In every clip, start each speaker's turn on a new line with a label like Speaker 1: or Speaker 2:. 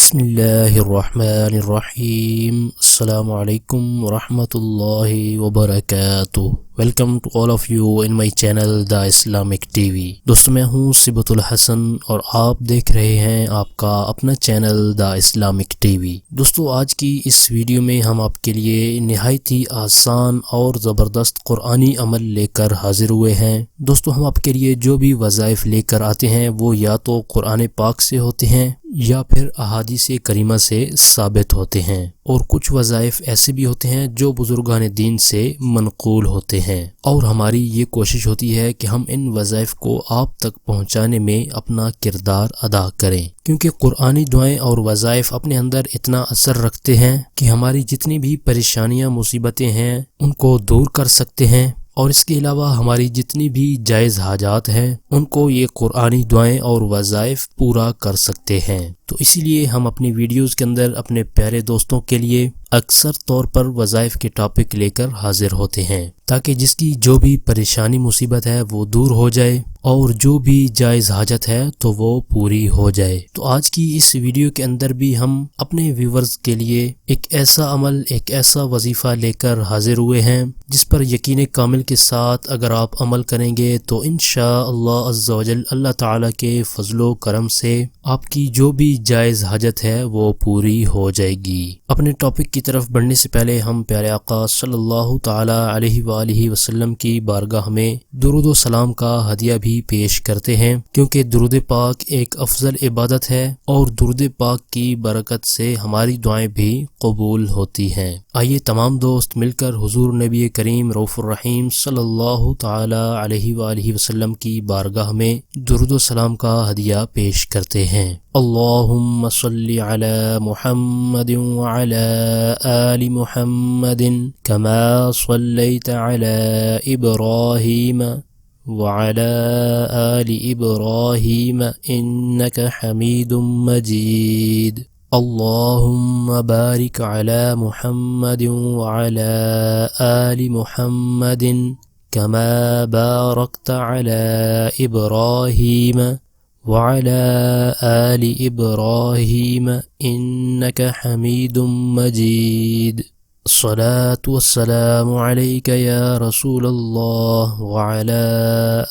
Speaker 1: بسم اللہ الرحمن الرحیم السلام علیکم ورحمۃ اللہ وبرکاتہ۔ Welcome to all of you in my channel the Islamic TV. دوستو میں ہوں صبت الحسن اور آپ دیکھ رہے ہیں آپ کا اپنا channel the Islamic TV. دوستو آج کی اس ویڈیو میں ہم آپ کے لیے نہایت ہی آسان اور زبردست قرآنی عمل لے کر حاضر ہوئے ہیں۔ دوستو ہم آپ کے لیے جو بھی وظائف لے کر آتے ہیں وہ یا تو قرآن پاک سے ہوتے ہیں یا پھر احادیث کریمہ سے ثابت ہوتے ہیں، اور کچھ وظائف ایسے بھی ہوتے ہیں جو بزرگان دین سے منقول ہوتے ہیں، اور ہماری یہ کوشش ہوتی ہے کہ ہم ان وظائف کو آپ تک پہنچانے میں اپنا کردار ادا کریں، کیونکہ قرآنی دعائیں اور وظائف اپنے اندر اتنا اثر رکھتے ہیں کہ ہماری جتنی بھی پریشانیاں مصیبتیں ہیں ان کو دور کر سکتے ہیں، اور اس کے علاوہ ہماری جتنی بھی جائز حاجات ہیں ان کو یہ قرآنی دعائیں اور وظائف پورا کر سکتے ہیں۔ تو اسی لیے ہم اپنی ویڈیوز کے اندر اپنے پیارے دوستوں کے لیے اکثر طور پر وظائف کے ٹاپک لے کر حاضر ہوتے ہیں، تاکہ جس کی جو بھی پریشانی مصیبت ہے وہ دور ہو جائے اور جو بھی جائز حاجت ہے تو وہ پوری ہو جائے۔ تو آج کی اس ویڈیو کے اندر بھی ہم اپنے ویورز کے لیے ایک ایسا عمل، ایک ایسا وظیفہ لے کر حاضر ہوئے ہیں جس پر یقین کامل کے ساتھ اگر آپ عمل کریں گے تو انشاءاللہ عز و جل اللہ تعالیٰ کے فضل و کرم سے آپ کی جو بھی جائز حاجت ہے وہ پوری ہو جائے گی۔ اپنے ٹاپک کی طرف بڑھنے سے پہلے ہم پیارے آقا صلی اللہ تعالی علیہ وآلہ وسلم کی بارگاہ میں درود و سلام کا ہدیہ بھی پیش کرتے ہیں، کیونکہ درود پاک ایک افضل عبادت ہے اور درود پاک کی برکت سے ہماری دعائیں بھی قبول ہوتی ہیں۔ آئیے تمام دوست مل کر حضور نبی کریم رؤوف الرحیم صلی اللہ تعالی علیہ وآلہ وسلم کی بارگاہ میں درود و سلام کا ہدیہ پیش کرتے ہیں۔ اللہم صلی علی محمد وعلی آل محمد کما صلیت علی ابراہیم وعلى آل إبراهيم إنك حميد مجيد اللهم بارك على محمد وعلى آل محمد كما باركت على إبراهيم وعلى آل إبراهيم إنك حميد مجيد الصلاة والسلام عليك يا رسول الله وعلى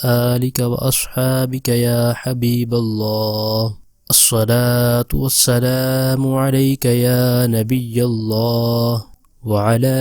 Speaker 1: آلك وأصحابك يا حبيب الله الصلاة والسلام عليك يا نبي الله وعلى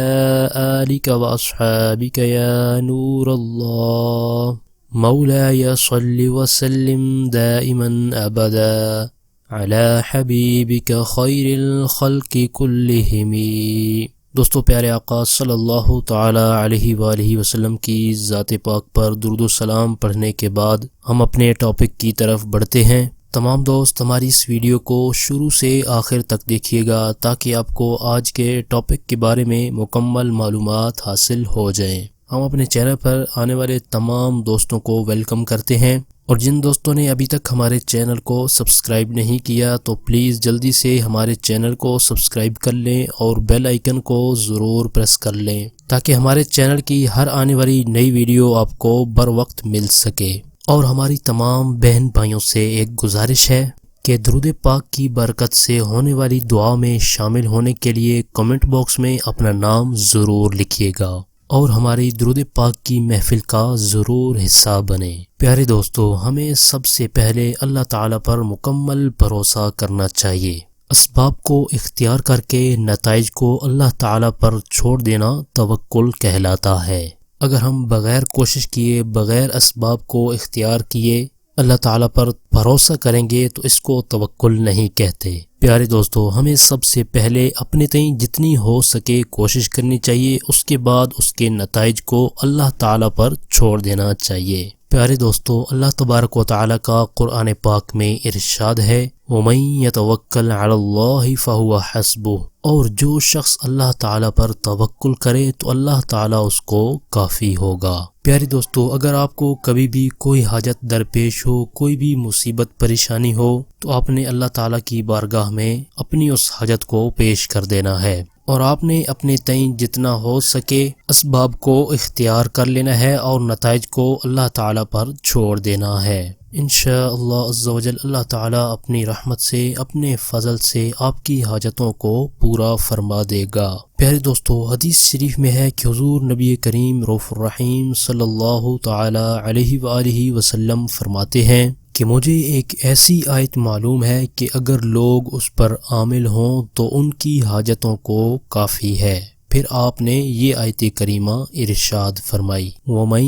Speaker 1: آلك وأصحابك يا نور الله مولاي صل وسلم دائما أبدا على حبيبك خير الخلق كلهم۔ دوستو پیارے آقا صلی اللہ تعالی علیہ وآلہ وسلم کی ذات پاک پر درود و سلام پڑھنے کے بعد ہم اپنے ٹاپک کی طرف بڑھتے ہیں۔ تمام دوست ہماری اس ویڈیو کو شروع سے آخر تک دیکھیے گا تاکہ آپ کو آج کے ٹاپک کے بارے میں مکمل معلومات حاصل ہو جائیں۔ ہم اپنے چینل پر آنے والے تمام دوستوں کو ویلکم کرتے ہیں، اور جن دوستوں نے ابھی تک ہمارے چینل کو سبسکرائب نہیں کیا تو پلیز جلدی سے ہمارے چینل کو سبسکرائب کر لیں اور بیل آئیکن کو ضرور پریس کر لیں تاکہ ہمارے چینل کی ہر آنے والی نئی ویڈیو آپ کو بر وقت مل سکے۔ اور ہماری تمام بہن بھائیوں سے ایک گزارش ہے کہ درود پاک کی برکت سے ہونے والی دعا میں شامل ہونے کے لیے کمنٹ باکس میں اپنا نام ضرور لکھیے گا اور ہماری درود پاک کی محفل کا ضرور حصہ بنے۔ پیارے دوستو، ہمیں سب سے پہلے اللہ تعالیٰ پر مکمل بھروسہ کرنا چاہیے۔ اسباب کو اختیار کر کے نتائج کو اللہ تعالیٰ پر چھوڑ دینا توکل کہلاتا ہے۔ اگر ہم بغیر کوشش کیے، بغیر اسباب کو اختیار کیے اللہ تعالیٰ پر بھروسہ کریں گے تو اس کو توکل نہیں کہتے۔ پیارے دوستو، ہمیں سب سے پہلے اپنے تئیں جتنی ہو سکے کوشش کرنی چاہیے، اس کے بعد اس کے نتائج کو اللہ تعالیٰ پر چھوڑ دینا چاہیے۔ پیارے دوستو، اللہ تبارک و تعالیٰ کا قرآن پاک میں ارشاد ہے وَمَن يَتَوَكَّلْ عَلَى اللَّهِ فَهُوَ حَسْبُهُ، اور جو شخص اللہ تعالیٰ پر توکل کرے تو اللہ تعالیٰ اس کو کافی ہوگا۔ پیارے دوستو، اگر آپ کو کبھی بھی کوئی حاجت درپیش ہو، کوئی بھی مصیبت پریشانی ہو تو آپ نے اللہ تعالیٰ کی بارگاہ میں اپنی اس حاجت کو پیش کر دینا ہے، اور آپ نے اپنے تئیں جتنا ہو سکے اسباب کو اختیار کر لینا ہے اور نتائج کو اللہ تعالیٰ پر چھوڑ دینا ہے۔ انشاءاللہ عز و جل اللہ تعالیٰ اپنی رحمت سے، اپنے فضل سے آپ کی حاجتوں کو پورا فرما دے گا۔ پیارے دوستو، حدیث شریف میں ہے کہ حضور نبی کریم رؤوف الرحیم صلی اللہ تعالیٰ علیہ وآلہ وسلم فرماتے ہیں کہ مجھے ایک ایسی آیت معلوم ہے کہ اگر لوگ اس پر عامل ہوں تو ان کی حاجتوں کو کافی ہے۔ پھر آپ نے یہ آیت کریمہ ارشاد فرمائی، وَمَن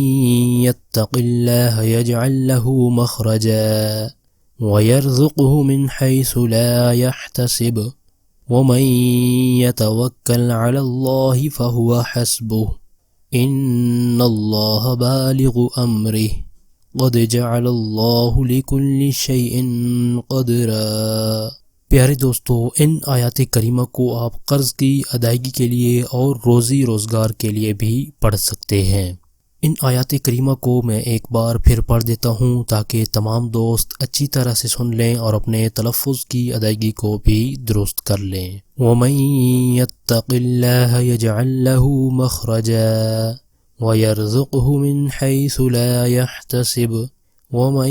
Speaker 1: يَتَّقِ اللَّهَ يَجْعَل لَّهُ مَخْرَجًا وَيَرْزُقْهُ مِنْ حَيْثُ لَا يَحْتَسِبُ وَمَن يَتَوَكَّلْ عَلَى اللَّهِ فَهُوَ حَسْبُهُ إِنَّ اللَّهَ بَالِغُ أَمْرِهِ قَدْ جَعَلَ اللَّهُ لِكُلِّ شَيْءٍ قَدْرًا۔ پیارے دوستو، ان آیات کریمہ کو آپ قرض کی ادائیگی کے لیے اور روزی روزگار کے لیے بھی پڑھ سکتے ہیں۔ ان آیات کریمہ کو میں ایک بار پھر پڑھ دیتا ہوں تاکہ تمام دوست اچھی طرح سے سن لیں اور اپنے تلفظ کی ادائیگی کو بھی درست کر لیں۔ وَمَن يَتَّقِ اللَّهَ يَجْعَل لَّهُ مَخْرَجًا وَيَرْزُقْهُ مِنْ حَيْثُ لَا يَحْتَسِبُ وَمَن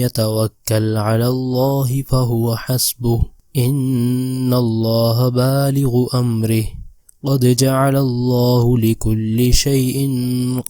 Speaker 1: يَتَوَكَّلْ عَلَى اللَّهِ فَهُوَ حَسْبُهُ إِنَّ اللَّهَ بَالِغُ أَمْرِهِ قَدْ جَعَلَ اللَّهُ لِكُلِّ شَيْءٍ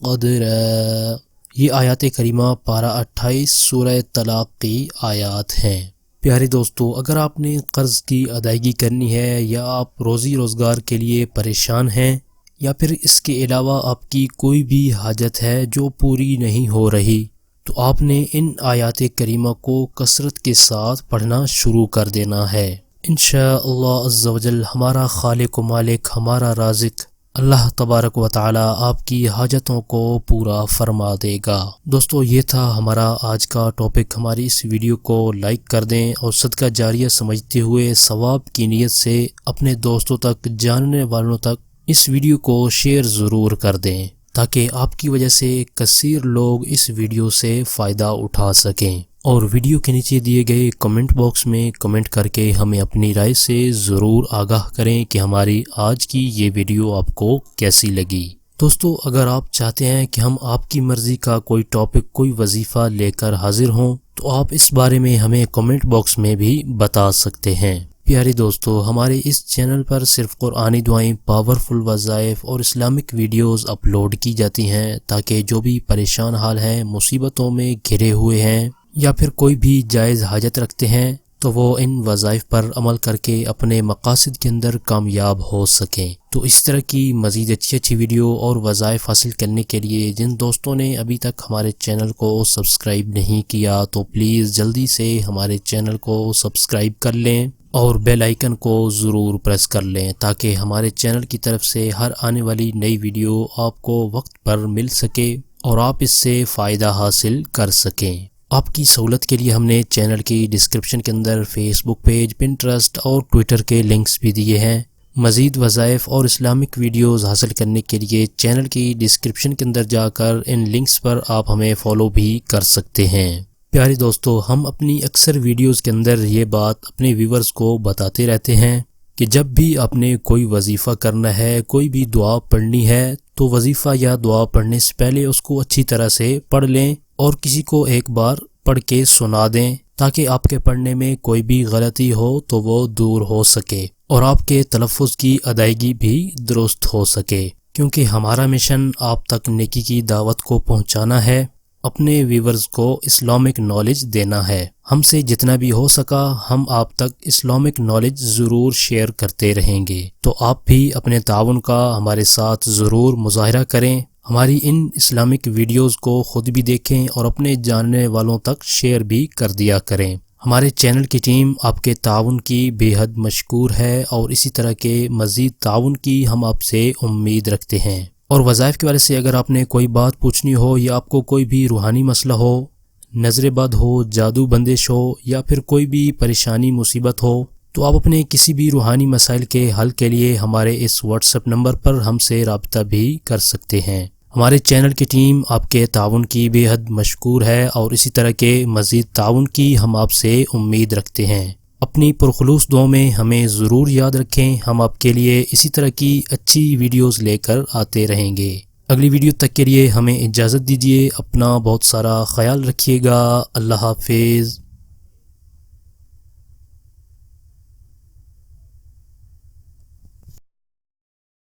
Speaker 1: قَدْرًا۔ یہ آیات کریمہ پارہ 28 سورہ طلاق کی آیات ہیں۔ پیارے دوستو، اگر آپ نے قرض کی ادائیگی کرنی ہے یا آپ روزی روزگار کے لیے پریشان ہیں یا پھر اس کے علاوہ آپ کی کوئی بھی حاجت ہے جو پوری نہیں ہو رہی، تو آپ نے ان آیات کریمہ کو کثرت کے ساتھ پڑھنا شروع کر دینا ہے۔ انشاءاللہ عز و جل ہمارا خالق و مالک، ہمارا رازق اللہ تبارک و تعالی آپ کی حاجتوں کو پورا فرما دے گا۔ دوستو، یہ تھا ہمارا آج کا ٹاپک۔ ہماری اس ویڈیو کو لائک کر دیں اور صدقہ جاریہ سمجھتے ہوئے ثواب کی نیت سے اپنے دوستوں تک، جاننے والوں تک اس ویڈیو کو شیئر ضرور کر دیں تاکہ آپ کی وجہ سے کثیر لوگ اس ویڈیو سے فائدہ اٹھا سکیں۔ اور ویڈیو کے نیچے دیے گئے کمنٹ باکس میں کمنٹ کر کے ہمیں اپنی رائے سے ضرور آگاہ کریں کہ ہماری آج کی یہ ویڈیو آپ کو کیسی لگی۔ دوستو، اگر آپ چاہتے ہیں کہ ہم آپ کی مرضی کا کوئی ٹاپک، کوئی وظیفہ لے کر حاضر ہوں تو آپ اس بارے میں ہمیں کمنٹ باکس میں بھی بتا سکتے ہیں۔ پیارے دوستو، ہمارے اس چینل پر صرف قرآنی دعائیں، پاورفل وظائف اور اسلامک ویڈیوز اپلوڈ کی جاتی ہیں تاکہ جو بھی پریشان حال ہیں، مصیبتوں میں گھرے ہوئے ہیں یا پھر کوئی بھی جائز حاجت رکھتے ہیں تو وہ ان وظائف پر عمل کر کے اپنے مقاصد کے اندر کامیاب ہو سکیں۔ تو اس طرح کی مزید اچھی ویڈیو اور وظائف حاصل کرنے کے لیے جن دوستوں نے ابھی تک ہمارے چینل کو سبسکرائب نہیں کیا تو پلیز جلدی سے ہمارے چینل کو سبسکرائب کر لیں اور بیل آئیکن کو ضرور پریس کر لیں تاکہ ہمارے چینل کی طرف سے ہر آنے والی نئی ویڈیو آپ کو وقت پر مل سکے اور آپ اس سے فائدہ حاصل کر سکیں۔ آپ کی سہولت کے لیے ہم نے چینل کی ڈسکرپشن کے اندر فیس بک پیج، پنٹرسٹ اور ٹویٹر کے لنکس بھی دیے ہیں۔ مزید وظائف اور اسلامک ویڈیوز حاصل کرنے کے لیے چینل کی ڈسکرپشن کے اندر جا کر ان لنکس پر آپ ہمیں فالو بھی کر سکتے ہیں۔ پیارے دوستو، ہم اپنی اکثر ویڈیوز کے اندر یہ بات اپنے ویورز کو بتاتے رہتے ہیں کہ جب بھی آپ نے کوئی وظیفہ کرنا ہے، کوئی بھی دعا پڑھنی ہے تو وظیفہ یا دعا پڑھنے سے پہلے اس کو اچھی طرح سے پڑھ لیں اور کسی کو ایک بار پڑھ کے سنا دیں تاکہ آپ کے پڑھنے میں کوئی بھی غلطی ہو تو وہ دور ہو سکے اور آپ کے تلفظ کی ادائیگی بھی درست ہو سکے، کیونکہ ہمارا مشن آپ تک نیکی کی دعوت کو پہنچانا ہے، اپنے ویورز کو اسلامک نالج دینا ہے۔ ہم سے جتنا بھی ہو سکا ہم آپ تک اسلامک نالج ضرور شیئر کرتے رہیں گے، تو آپ بھی اپنے تعاون کا ہمارے ساتھ ضرور مظاہرہ کریں۔ ہماری ان اسلامک ویڈیوز کو خود بھی دیکھیں اور اپنے جاننے والوں تک شیئر بھی کر دیا کریں۔ ہمارے چینل کی ٹیم آپ کے تعاون کی بے حد مشکور ہے اور اسی طرح کے مزید تعاون کی ہم آپ سے امید رکھتے ہیں۔ اور وظائف کے بارے سے اگر آپ نے کوئی بات پوچھنی ہو یا آپ کو کوئی بھی روحانی مسئلہ ہو، نظر بد ہو، جادو بندش ہو یا پھر کوئی بھی پریشانی مصیبت ہو تو آپ اپنے کسی بھی روحانی مسائل کے حل کے لیے ہمارے اس واٹس ایپ نمبر پر ہم سے رابطہ بھی کر سکتے ہیں۔ ہمارے چینل کی ٹیم آپ کے تعاون کی بے حد مشکور ہے اور اسی طرح کے مزید تعاون کی ہم آپ سے امید رکھتے ہیں۔ اپنی پرخلوص دعاؤں میں ہمیں ضرور یاد رکھیں، ہم آپ کے لیے اسی طرح کی اچھی ویڈیوز لے کر آتے رہیں گے۔ اگلی ویڈیو تک کے لیے ہمیں اجازت دیجیے، اپنا بہت سارا خیال رکھیے گا، اللہ حافظ۔